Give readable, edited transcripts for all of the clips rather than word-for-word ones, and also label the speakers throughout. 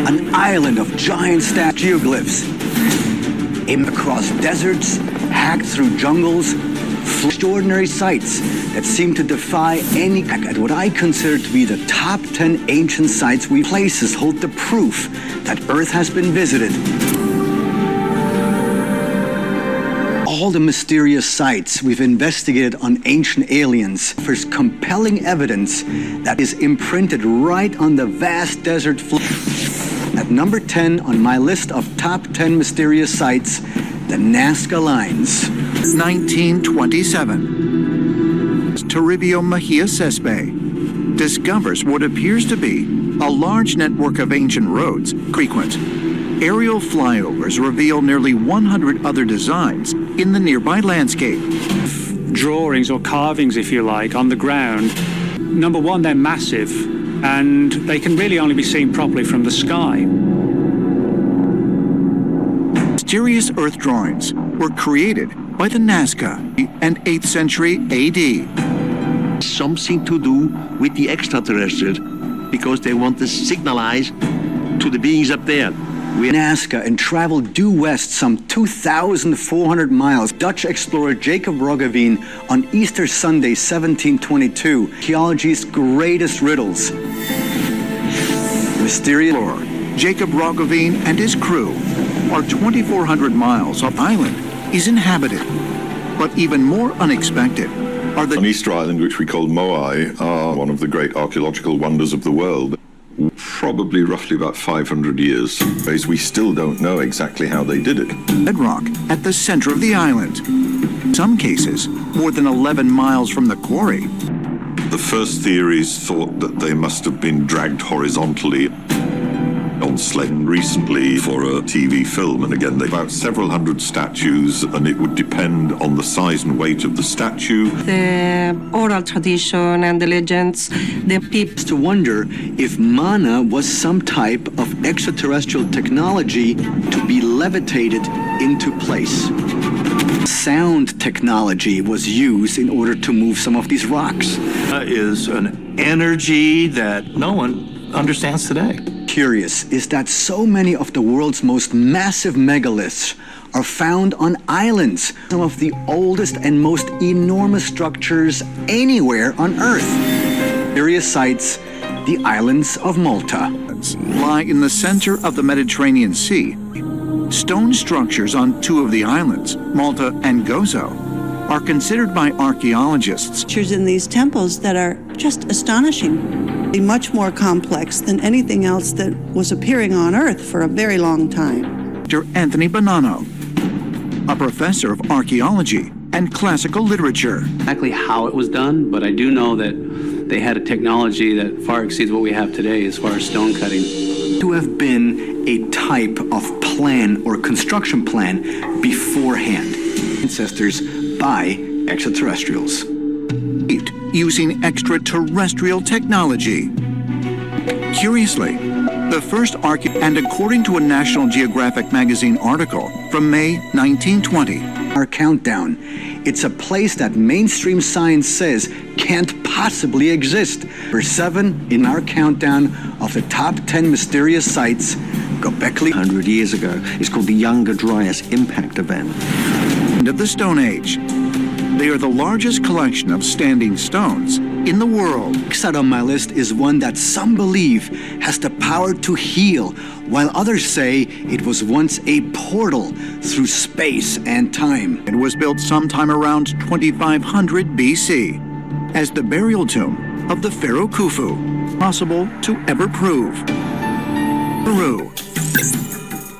Speaker 1: an island of giant geoglyphs, aimed across deserts, hacked through jungles, extraordinary sights that seem to defy any at what I consider to be the top 10 ancient sites places hold the proof that Earth has been visited. All the mysterious sites we've investigated on ancient aliens offers compelling evidence that is imprinted right on the vast desert floor. At number 10 on my list of top 10 mysterious sites, the Nazca Lines.
Speaker 2: 1927. Toribio Mejia Cespe discovers what appears to be a large network of ancient roads frequent. Aerial flyovers reveal nearly 100 other designs in the nearby landscape.
Speaker 3: Drawings or carvings, if you like, on the ground. Number one, they're massive, and they can really only be seen properly from the sky.
Speaker 2: Mysterious Earth drawings were created by the Nazca in 8th century AD.
Speaker 4: Something to do with the extraterrestrials, because they want to signalize to the beings up there.
Speaker 1: Nazca and traveled due west some 2,400 miles. Dutch explorer Jacob Roggeveen on Easter Sunday 1722, archaeology's greatest riddles. Mysterious lore.
Speaker 2: Jacob Roggeveen and his crew are 2,400 miles off island is inhabited, but even more unexpected are the
Speaker 5: on Easter Island, which we call Moai, are one of the great archaeological wonders of the world. Probably roughly about 500 years. We still don't know exactly how they did it.
Speaker 2: Bedrock at the center of the island. In some cases, more than 11 miles from the quarry.
Speaker 5: The first theories thought that they must have been dragged horizontally on sled recently for a TV film, and again they about several hundred statues, and it would depend on the size and weight of the statue.
Speaker 6: The oral tradition and the legends, the people
Speaker 1: to wonder if mana was some type of extraterrestrial technology to be levitated into place. Sound technology was used in order to move some of these rocks.
Speaker 7: Is an energy that no one understands today.
Speaker 1: Curious is that so many of the world's most massive megaliths are found on islands, some of the oldest and most enormous structures anywhere on Earth. Mysterious sites, the islands of Malta.
Speaker 2: Lie in the center of the Mediterranean Sea. Stone structures on two of the islands, Malta and Gozo, are considered by archaeologists
Speaker 8: structures in these temples that are just astonishing. Much more complex than anything else that was appearing on Earth for a very long time.
Speaker 2: Dr. Anthony Bonanno, a professor of archaeology and classical literature.
Speaker 9: Exactly how it was done, but I do know that they had a technology that far exceeds what we have today as far as stone cutting.
Speaker 1: To have been a type of plan or construction plan beforehand. Ancestors by extraterrestrials.
Speaker 2: Using extraterrestrial technology. Curiously, the first and according to a National Geographic magazine article from May 1920.
Speaker 1: Our countdown. It's a place that mainstream science says can't possibly exist. Number 7 in our countdown of the top 10 mysterious sites, Göbekli.
Speaker 4: 100 years ago. It's called the Younger Dryas Impact Event.
Speaker 2: End of the Stone Age. They are the largest collection of standing stones in the world.
Speaker 1: Next on my list is one that some believe has the power to heal, while others say it was once a portal through space and time.
Speaker 2: It was built sometime around 2500 BC as the burial tomb of the pharaoh Khufu, possible to ever prove. Peru.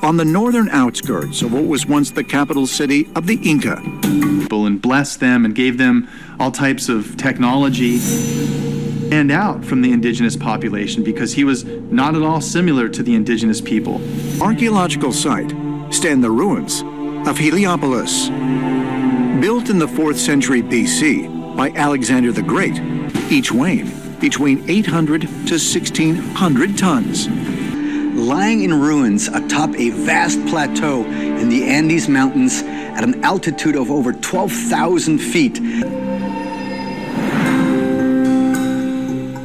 Speaker 2: On the northern outskirts of what was once the capital city of the Inca.
Speaker 10: And blessed them and gave them all types of technology and out from the indigenous population because he was not at all similar to the indigenous people.
Speaker 2: Archaeological site stand the ruins of Heliopolis. Built in the 4th century BC by Alexander the Great, each weighing between 800 to 1,600 tons.
Speaker 1: Lying in ruins atop a vast plateau in the Andes Mountains at an altitude of over 12,000 feet.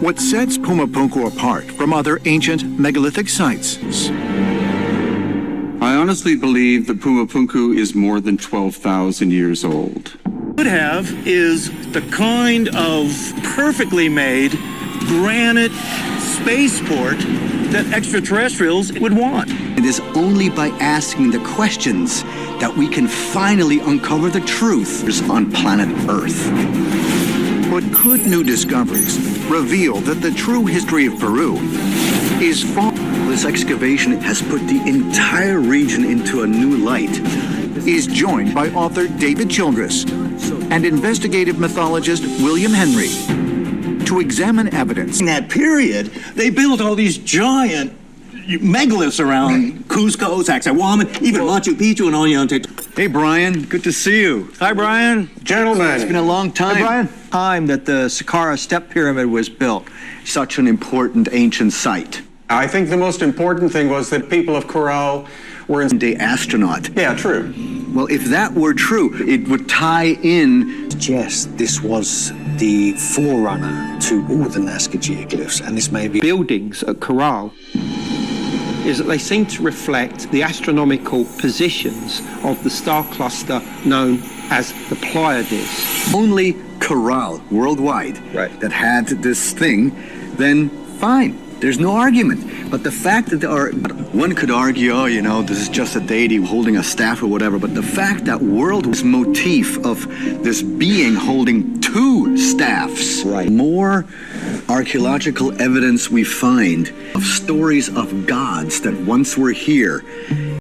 Speaker 2: What sets Pumapunku apart from other ancient megalithic sites?
Speaker 11: I honestly believe that Pumapunku is more than 12,000 years old.
Speaker 7: Could have is the kind of perfectly made granite spaceport that extraterrestrials would want.
Speaker 1: It is only by asking the questions that we can finally uncover the truth on planet Earth.
Speaker 2: But could new discoveries reveal that the true history of Peru is far?
Speaker 1: This excavation has put the entire region into a new light.
Speaker 2: Is joined by author David Childress and investigative mythologist William Henry to examine evidence.
Speaker 7: In that period, they built all these giant megaliths around Cusco, Sacsayhuaman, even Machu Picchu and Ollantaytambo.
Speaker 1: Hey, Brian, good to see you.
Speaker 7: Hi, Brian. Gentlemen.
Speaker 1: It's been a long time.
Speaker 7: Hey, Brian.
Speaker 12: Time that the Saqqara Step Pyramid was built.
Speaker 1: Such an important ancient site.
Speaker 13: I think the most important thing was that people of Corral were in
Speaker 1: the astronaut.
Speaker 13: Yeah, true.
Speaker 1: Well, if that were true, it would tie in.
Speaker 12: Yes, this was the forerunner to all the Nazca geoglyphs, and this may be
Speaker 14: buildings at Corral. Is that they seem to reflect the astronomical positions of the star cluster known as the Pleiades.
Speaker 1: Only Corral worldwide that had this thing, then fine. There's no argument. But the fact that one could argue, oh, you know, this is just a deity holding a staff or whatever, but the fact that this motif of this being holding two staffs, more archaeological evidence we find of stories of gods that once were here